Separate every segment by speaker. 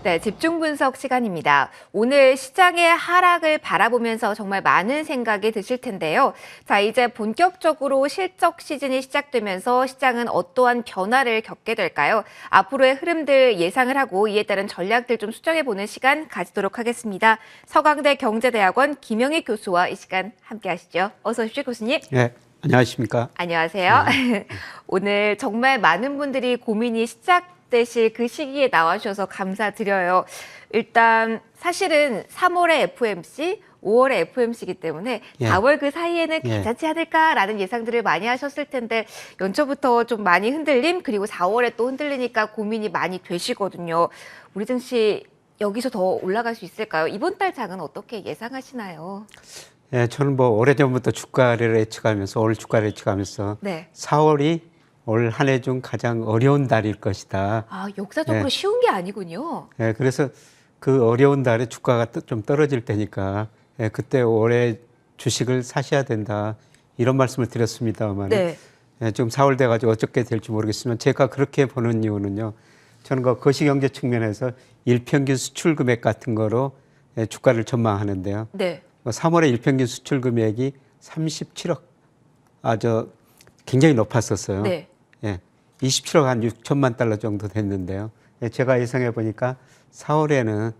Speaker 1: 네, 집중 분석 시간입니다. 오늘 시장의 하락을 바라보면서 정말 많은 생각이 드실 텐데요. 자, 이제 본격적으로 실적 시즌이 시작되면서 시장은 어떠한 변화를 겪게 될까요? 앞으로의 흐름들 예상을 하고 이에 따른 전략들 좀 수정해보는 시간 가지도록 하겠습니다. 서강대 경제대학원 김영희 교수와 이 시간 함께 하시죠. 어서 오십시오, 교수님.
Speaker 2: 네, 안녕하십니까?
Speaker 1: 안녕하세요.
Speaker 2: 네.
Speaker 1: 오늘 정말 많은 분들이 고민이 시작되실 그 시기에 나와주셔서 감사드려요. 일단 사실은 3월에 FOMC, 5월에 FOMC이기 때문에
Speaker 2: 예.
Speaker 1: 4월 그 사이에는
Speaker 2: 예.
Speaker 1: 괜찮지 않을까라는 예상들을 많이 하셨을 텐데 연초부터 좀 많이 흔들림, 그리고 4월에 또 흔들리니까 고민이 많이 되시거든요. 우리 증시 여기서 더 올라갈 수 있을까요? 이번 달 장은 어떻게 예상하시나요?
Speaker 2: 예, 저는 뭐 오래전부터 주가를 예측하면서 올 주가를 예측하면서
Speaker 1: 네.
Speaker 2: 4월이 올 한 해 중 가장 어려운 달일 것이다.
Speaker 1: 아, 역사적으로
Speaker 2: 네.
Speaker 1: 쉬운 게 아니군요.
Speaker 2: 예, 그래서 그 어려운 달에 주가가 좀 떨어질 테니까 예, 그때 올해 주식을 사셔야 된다. 이런 말씀을 드렸습니다만
Speaker 1: 네.
Speaker 2: 예, 지금 4월 돼가지고 어떻게 될지 모르겠지만 제가 그렇게 보는 이유는요. 저는 그 거시경제 측면에서 일평균 수출 금액 같은 거로 예, 주가를 전망하는데요.
Speaker 1: 네.
Speaker 2: 3월에 일평균 수출 금액이 37억, 굉장히 높았었어요.
Speaker 1: 네.
Speaker 2: 예, 27억 한 6천만 달러 정도 됐는데요. 예, 제가 예상해 보니까 4월에는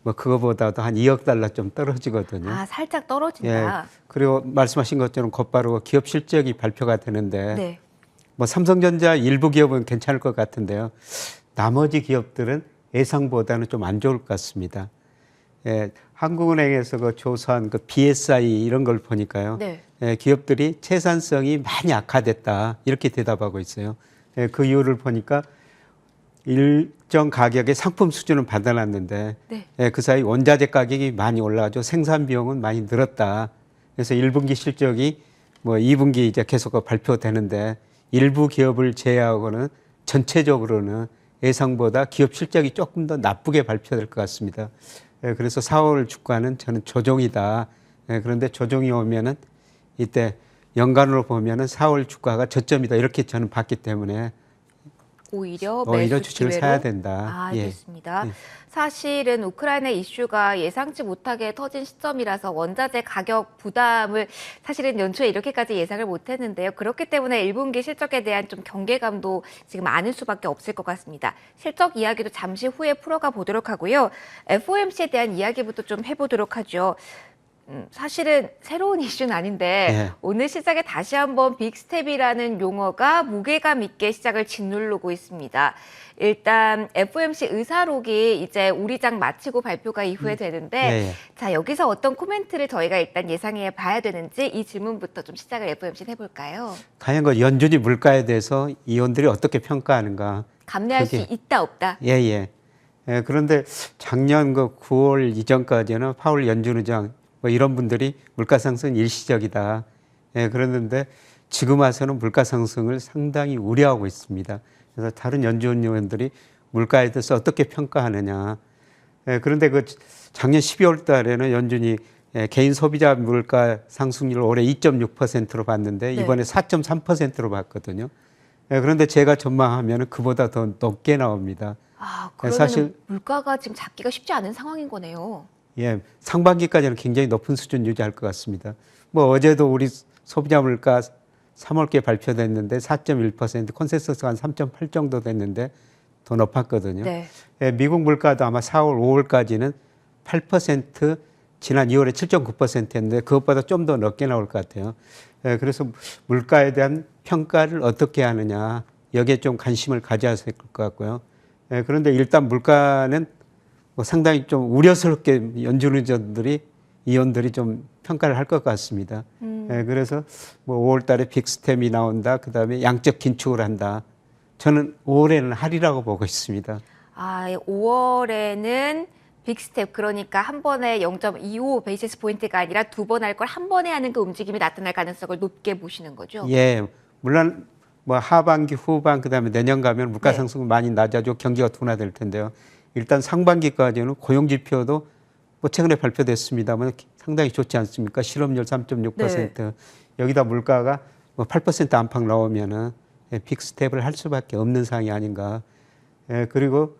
Speaker 2: 뭐 그거보다도 한 2억 달러 좀 떨어지거든요.
Speaker 1: 아, 살짝
Speaker 2: 예,
Speaker 1: 떨어진다.
Speaker 2: 그리고 말씀하신 것처럼 곧바로 기업 실적이 발표가 되는데
Speaker 1: 네.
Speaker 2: 뭐 삼성전자 일부 기업은 괜찮을 것 같은데요. 나머지 기업들은 예상보다는 좀 안 좋을 것 같습니다. 예, 한국은행에서 그 조사한 그 BSI 이런 걸 보니까요.
Speaker 1: 네.
Speaker 2: 예, 기업들이 채산성이 많이 악화됐다 이렇게 대답하고 있어요. 예, 그 이유를 보니까 일정 가격의 상품 수준은 받아놨는데
Speaker 1: 네.
Speaker 2: 예, 그 사이 원자재 가격이 많이 올라가죠. 생산 비용은 많이 늘었다. 그래서 1분기 실적이 뭐 2분기 이제 계속 발표되는데 일부 기업을 제외하고는 전체적으로는 예상보다 기업 실적이 조금 더 나쁘게 발표될 것 같습니다. 예, 그래서 4월 주가는 저는 조정이다. 예, 그런데 조정이 오면은 이때 연간으로 보면은 4월 주가가 저점이다. 이렇게 저는 봤기 때문에
Speaker 1: 오히려
Speaker 2: 오히려
Speaker 1: 매수
Speaker 2: 주식을
Speaker 1: 기회로?
Speaker 2: 사야 된다.
Speaker 1: 아,
Speaker 2: 예.
Speaker 1: 알겠습니다.
Speaker 2: 예.
Speaker 1: 사실은 우크라이나 이슈가 예상치 못하게 터진 시점이라서 원자재 가격 부담을 사실은 연초에 이렇게까지 예상을 못했는데요. 그렇기 때문에 1분기 실적에 대한 좀 경계감도 지금 많을 수밖에 없을 것 같습니다. 실적 이야기도 잠시 후에 풀어가 보도록 하고요. FOMC에 대한 이야기부터 좀 해보도록 하죠. 사실은 새로운 이슈는 아닌데
Speaker 2: 예.
Speaker 1: 오늘 시작에 다시 한번 빅스텝이라는 용어가 무게감 있게 시작을 짓누르고 있습니다. 일단 FOMC 의사록이 이제 우리 장 마치고 발표가 이후에 되는데
Speaker 2: 예, 예.
Speaker 1: 자, 여기서 어떤 코멘트를 저희가 일단 예상해 봐야 되는지 이 질문부터 좀 시작을 FOMC 해볼까요?
Speaker 2: 과연 그 연준이 물가에 대해서 이원들이 어떻게 평가하는가?
Speaker 1: 감내할
Speaker 2: 그게-
Speaker 1: 수 있다 없다?
Speaker 2: 예, 예. 예, 그런데 작년 그 9월 이전까지는 파월 연준 의장 뭐 이런 분들이 물가 상승 일시적이다. 예, 그랬는데 지금 와서는 물가 상승을 상당히 우려하고 있습니다. 그래서 다른 연준 의원들이 물가에 대해서 어떻게 평가하느냐. 예, 그런데 그 작년 12월 달에는 연준이 예, 개인 소비자 물가 상승률을 올해 2.6%로 봤는데
Speaker 1: 네.
Speaker 2: 이번에 4.3%로 봤거든요. 예, 그런데 제가 전망하면 그보다 더 높게 나옵니다.
Speaker 1: 아,
Speaker 2: 예,
Speaker 1: 그러면
Speaker 2: 사실
Speaker 1: 물가가 지금 잡기가 쉽지 않은 상황인 거네요.
Speaker 2: 예, 상반기까지는 굉장히 높은 수준 유지할 것 같습니다. 뭐 어제도 우리 소비자 물가 3월께 발표됐는데 4.1%, 컨센서스가 한 3.8 정도 됐는데 더 높았거든요.
Speaker 1: 네.
Speaker 2: 예, 미국 물가도 아마 4월, 5월까지는 8%, 지난 2월에 7.9%였는데 그것보다 좀 더 높게 나올 것 같아요. 예, 그래서 물가에 대한 평가를 어떻게 하느냐 여기에 좀 관심을 가져야 될 것 같고요. 예, 그런데 일단 물가는 뭐 상당히 좀 우려스럽게 연준 의원들이 좀 평가를 할 것 같습니다. 예, 그래서 뭐 5월 달에 빅스텝이 나온다. 그다음에 양적 긴축을 한다. 저는 5월에는 하리라고 보고 있습니다.
Speaker 1: 아, 5월에는 빅스텝, 그러니까 한 번에 0.25 베이시스 포인트가 아니라 두 번 할 걸 한 번에 하는 그 움직임이 나타날 가능성을 높게 보시는 거죠?
Speaker 2: 예, 물론 뭐 하반기, 후반 그다음에 내년 가면 물가
Speaker 1: 네.
Speaker 2: 상승은 많이 낮아지고 경기가 둔화될 텐데요. 일단 상반기까지는 고용 지표도 뭐 최근에 발표됐습니다만 상당히 좋지 않습니까? 실업률 3.6%. 여기다 물가가 뭐 8% 안팎 나오면은 빅스텝을 할 수밖에 없는 상황이 아닌가. 예, 그리고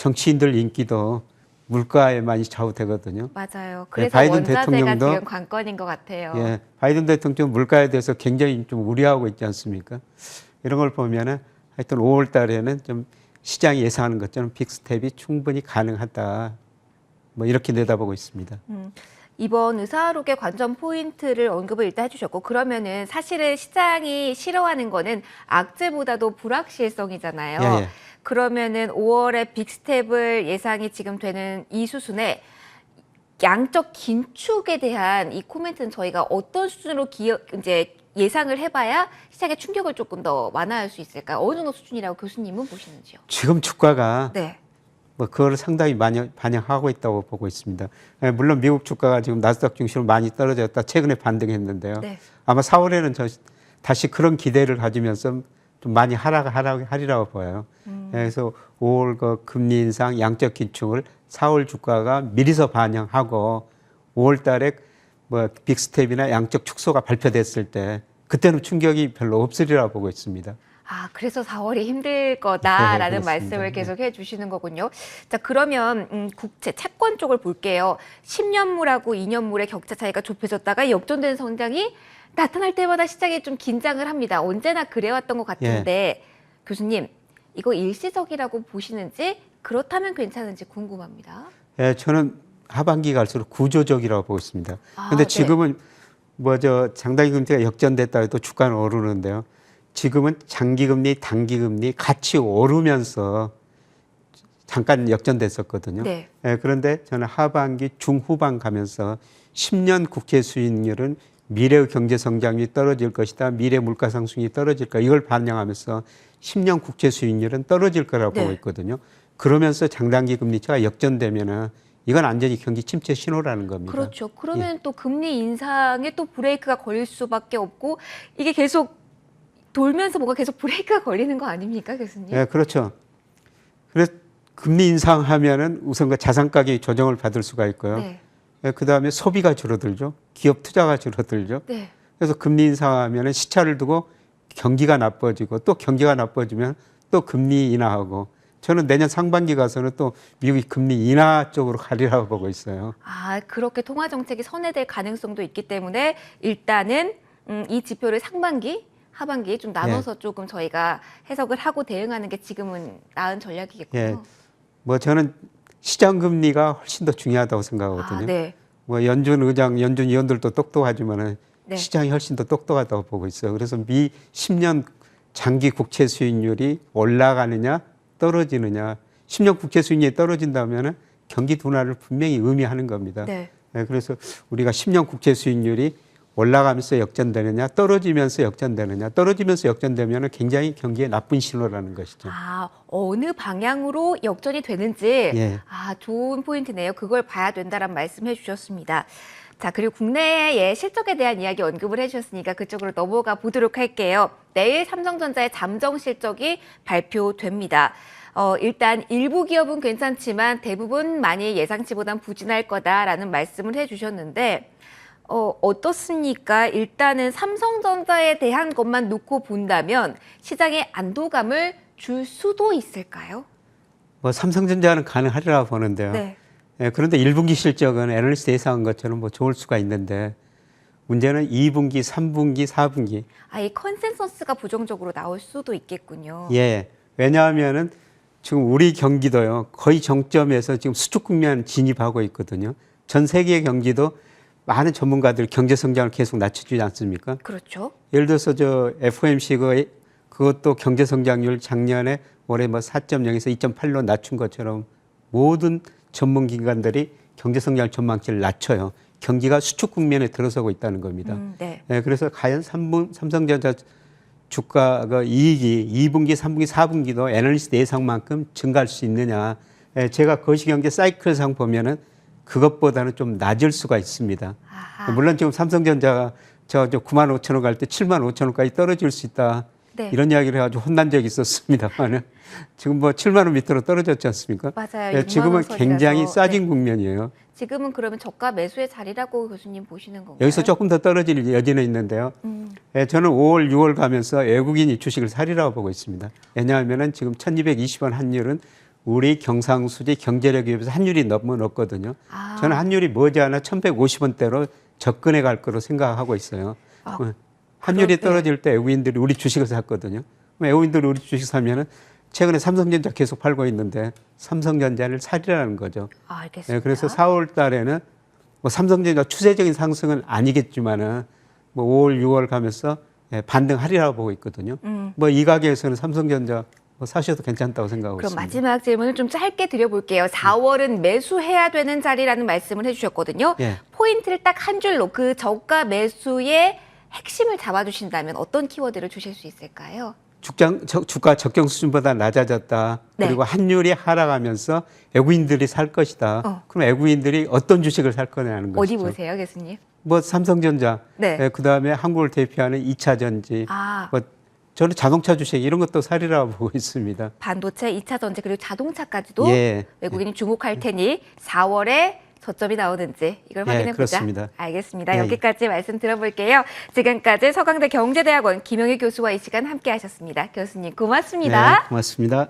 Speaker 2: 정치인들 인기도 물가에 많이 좌우되거든요.
Speaker 1: 맞아요.
Speaker 2: 예,
Speaker 1: 그래서
Speaker 2: 바이든
Speaker 1: 원자재가
Speaker 2: 대통령도
Speaker 1: 지금 관건인 것 같아요.
Speaker 2: 예, 바이든 대통령 물가에 대해서 굉장히 좀 우려하고 있지 않습니까? 이런 걸 보면은 하여튼 5월 달에는 좀 시장이 예상하는 것처럼 빅스텝이 충분히 가능하다. 뭐 이렇게 내다보고 있습니다.
Speaker 1: 이번 의사록의 관전 포인트를 언급을 일단 해주셨고, 그러면은 사실은 시장이 싫어하는 거는 악재보다도 불확실성이잖아요.
Speaker 2: 예, 예.
Speaker 1: 그러면은 5월에 빅스텝을 예상이 지금 되는 이 수순에 양적 긴축에 대한 이 코멘트는 저희가 어떤 수준으로 이제 예상을 해봐야 시장의 충격을 조금 더 완화할 수 있을까요? 어느 정도 수준이라고 교수님은 보시는지요?
Speaker 2: 지금 주가가
Speaker 1: 네.
Speaker 2: 뭐 그걸 상당히 많이 반영하고 있다고 보고 있습니다. 예, 물론 미국 주가가 지금 나스닥 중심으로 많이 떨어졌다 최근에 반등했는데요.
Speaker 1: 네.
Speaker 2: 아마 4월에는 다시 그런 기대를 가지면서 좀 많이 하리라고 보여요. 예, 그래서 5월 그 금리 인상 양적 긴축을 4월 주가가 미리서 반영하고 5월 달에 뭐 빅스텝이나 양적 축소가 발표됐을 때 그때는 충격이 별로 없으리라고 보고 있습니다.
Speaker 1: 아, 그래서 4월이 힘들 거다라는
Speaker 2: 네, 그렇습니다.
Speaker 1: 말씀을 계속 해주시는 거군요. 자, 그러면 국채, 채권 쪽을 볼게요. 10년물하고 2년물의 격차 차이가 좁혀졌다가 역전된 성장이 나타날 때마다 시장이 좀 긴장을 합니다. 언제나 그래왔던 것 같은데 교수님, 이거 일시적이라고 보시는지 그렇다면 괜찮은지 궁금합니다.
Speaker 2: 예, 저는 하반기 갈수록 구조적이라고 보고 있습니다.
Speaker 1: 아,
Speaker 2: 근데
Speaker 1: 네.
Speaker 2: 지금은 장단기 금리가 역전됐다 해도 주가는 오르는데요. 지금은 장기금리, 단기금리 같이 오르면서 잠깐 역전됐었거든요.
Speaker 1: 네.
Speaker 2: 예, 그런데 저는 하반기 중후반 가면서 10년 국채 수익률은 미래의 경제 성장률이 떨어질 것이다. 미래 물가 상승이 떨어질 까 이걸 반영하면서 10년 국채 수익률은 떨어질 거라고
Speaker 1: 네.
Speaker 2: 보고 있거든요. 그러면서 장단기 금리차가 역전되면은 이건 완전히 경기 침체 신호라는 겁니다.
Speaker 1: 그렇죠. 그러면 또 금리 인상에 또 브레이크가 걸릴 수밖에 없고 이게 계속 돌면서 뭔가 계속 브레이크가 걸리는 거 아닙니까, 교수님?
Speaker 2: 예, 그렇죠. 그래서 금리 인상하면은 우선 그 자산 가격이 조정을 받을 수가 있고요.
Speaker 1: 네.
Speaker 2: 예, 그 다음에 소비가 줄어들죠. 기업 투자가 줄어들죠.
Speaker 1: 네.
Speaker 2: 그래서 금리 인상하면은 시차를 두고 경기가 나빠지고 또 경기가 나빠지면 또 금리 인하하고 저는 내년 상반기 가서는 또 미국이 금리 인하 쪽으로 가리라고 보고 있어요.
Speaker 1: 아, 그렇게 통화 정책이 선회될 가능성도 있기 때문에 일단은 이 지표를 상반기, 하반기에 좀 나눠서 조금 저희가 해석을 하고 대응하는 게 지금은 나은 전략이겠군요.
Speaker 2: 예. 뭐 저는 시장 금리가 훨씬 더 중요하다고 생각하거든요.
Speaker 1: 아, 네.
Speaker 2: 뭐 연준 의장, 연준 위원들도 똑똑하지만은
Speaker 1: 네.
Speaker 2: 시장이 훨씬 더 똑똑하다고 보고 있어요. 그래서 미 10년 장기 국채 수익률이 올라가느냐 떨어지느냐, 10년 국채 수익률이 떨어진다면은 경기 둔화를 분명히 의미하는 겁니다.
Speaker 1: 네.
Speaker 2: 네, 그래서 우리가 10년 국채 수익률이 올라가면서 역전되느냐, 떨어지면서 역전되느냐, 떨어지면서 역전되면은 굉장히 경기에 나쁜 신호라는 것이죠.
Speaker 1: 아, 어느 방향으로 역전이 되는지
Speaker 2: 예.
Speaker 1: 아, 좋은 포인트네요. 그걸 봐야 된다는 말씀해 주셨습니다. 자, 그리고 국내의 실적에 대한 이야기 언급을 해주셨으니까 그쪽으로 넘어가 보도록 할게요. 내일 삼성전자의 잠정 실적이 발표됩니다. 일단 일부 기업은 괜찮지만 대부분 많이 예상치보단 부진할 거다라는 말씀을 해주셨는데 어떻습니까? 일단은 삼성전자에 대한 것만 놓고 본다면 시장에 안도감을 줄 수도 있을까요?
Speaker 2: 뭐 삼성전자는 가능하리라고 보는데요.
Speaker 1: 네.
Speaker 2: 예, 그런데 1분기 실적은 애널리스트 예상한 것처럼 뭐 좋을 수가 있는데 문제는 2분기, 3분기, 4분기.
Speaker 1: 아, 이 컨센서스가 부정적으로 나올 수도 있겠군요.
Speaker 2: 예. 왜냐하면은 지금 우리 경기도요. 거의 정점에서 지금 수축 국면 진입하고 있거든요. 전 세계 경기도 많은 전문가들 경제 성장을 계속 낮춰주지 않습니까?
Speaker 1: 그렇죠.
Speaker 2: 예를 들어서 저 FOMC 그것도 경제 성장률 작년에 올해 뭐 4.0에서 2.8로 낮춘 것처럼 모든 전문 기관들이 경제 성장 전망치를 낮춰요. 경기가 수축 국면에 들어서고 있다는 겁니다.
Speaker 1: 네.
Speaker 2: 네, 그래서 과연 삼성전자 주가가 이익이 2분기, 3분기, 4분기도 애널리스트 예상만큼 증가할 수 있느냐. 제가 거시경제 사이클상 보면은 그것보다는 좀 낮을 수가 있습니다.
Speaker 1: 아하.
Speaker 2: 물론 지금 삼성전자가 저 9만 5천 원 갈 때 7만 5천 원까지 떨어질 수 있다.
Speaker 1: 네.
Speaker 2: 이런 이야기를 해가지고 혼난 적이 있었습니다만은 지금 뭐 7만 원 밑으로 떨어졌지 않습니까?
Speaker 1: 맞아요.
Speaker 2: 네,
Speaker 1: 6만
Speaker 2: 지금은
Speaker 1: 원 선이라서.
Speaker 2: 굉장히 싸진
Speaker 1: 네.
Speaker 2: 국면이에요.
Speaker 1: 지금은 그러면 저가 매수의 자리라고 교수님 보시는 건가요?
Speaker 2: 여기서 조금 더 떨어질 여지는 있는데요. 예, 저는 5월, 6월 가면서 외국인이 주식을 사리라고 보고 있습니다. 왜냐하면은 지금 1220원 환율은 우리 경상수지 경제력에 비해서 환율이 너무 높거든요.
Speaker 1: 아.
Speaker 2: 저는 환율이 머지않아 1,150원대로 접근해 갈 거로 생각하고 있어요.
Speaker 1: 아,
Speaker 2: 환율이
Speaker 1: 그렇-
Speaker 2: 떨어질 때 외국인들이 우리 주식을 샀거든요. 외국인들이 우리 주식 사면은 최근에 삼성전자 계속 팔고 있는데 삼성전자를 사리라는 거죠.
Speaker 1: 아, 알겠습니다.
Speaker 2: 그래서 4월 달에는 뭐 삼성전자 추세적인 상승은 아니겠지만은 뭐 5월, 6월 가면서 반등하리라고 보고 있거든요. 뭐 이 가게에서는 삼성전자 뭐 사셔도 괜찮다고 생각하고
Speaker 1: 그럼
Speaker 2: 있습니다.
Speaker 1: 마지막 질문을 좀 짧게 드려볼게요. 4월은 매수해야 되는 자리라는 말씀을 해주셨거든요.
Speaker 2: 예.
Speaker 1: 포인트를 딱 한 줄로 그 저가 매수의 핵심을 잡아주신다면 어떤 키워드를 주실 수 있을까요?
Speaker 2: 주가 적정 수준보다 낮아졌다.
Speaker 1: 네.
Speaker 2: 그리고 환율이 하락하면서 외국인들이 살 것이다. 그럼 외국인들이 어떤 주식을 살 거냐는
Speaker 1: 어디
Speaker 2: 것이죠.
Speaker 1: 보세요, 교수님?
Speaker 2: 뭐 삼성전자,
Speaker 1: 네.
Speaker 2: 그다음에 한국을 대표하는 2차 전지,
Speaker 1: 아.
Speaker 2: 뭐 저는 자동차 주식 이런 것도 사리라고 보고 있습니다.
Speaker 1: 반도체, 2차 전지 그리고 자동차까지도
Speaker 2: 예.
Speaker 1: 외국인이 주목할 테니 4월에 저점이 나오는지 이걸
Speaker 2: 예,
Speaker 1: 확인해 보자.
Speaker 2: 그렇습니다.
Speaker 1: 알겠습니다.
Speaker 2: 예, 예.
Speaker 1: 여기까지 말씀 들어볼게요. 지금까지 서강대 경제대학원 김영희 교수와 이 시간 함께하셨습니다. 교수님 고맙습니다.
Speaker 2: 네, 고맙습니다.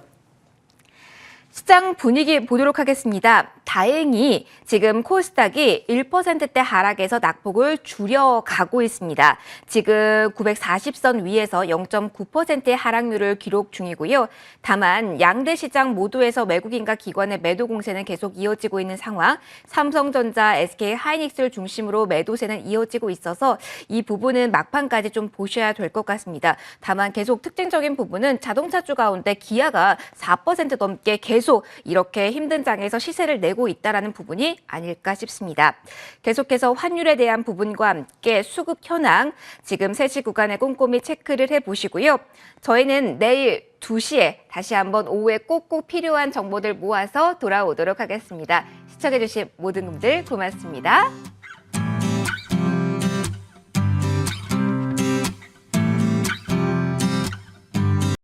Speaker 1: 시장 분위기 보도록 하겠습니다. 다행히 지금 코스닥이 1%대 하락에서 낙폭을 줄여가고 있습니다. 지금 940선 위에서 0.9%의 하락률을 기록 중이고요. 다만 양대 시장 모두에서 외국인과 기관의 매도 공세는 계속 이어지고 있는 상황. 삼성전자, SK 하이닉스를 중심으로 매도세는 이어지고 있어서 이 부분은 막판까지 좀 보셔야 될 것 같습니다. 다만 계속 특징적인 부분은 자동차주 가운데 기아가 4% 넘게 계속 이렇게 힘든 장에서 시세를 내고 있다라는 부분이 아닐까 싶습니다. 계속해서 환율에 대한 부분과 함께 수급 현황 지금 3시 구간에 꼼꼼히 체크를 해보시고요. 저희는 내일 2시에 다시 한번 오후에 꼭꼭 필요한 정보들 모아서 돌아오도록 하겠습니다. 시청해주신 모든 분들 고맙습니다.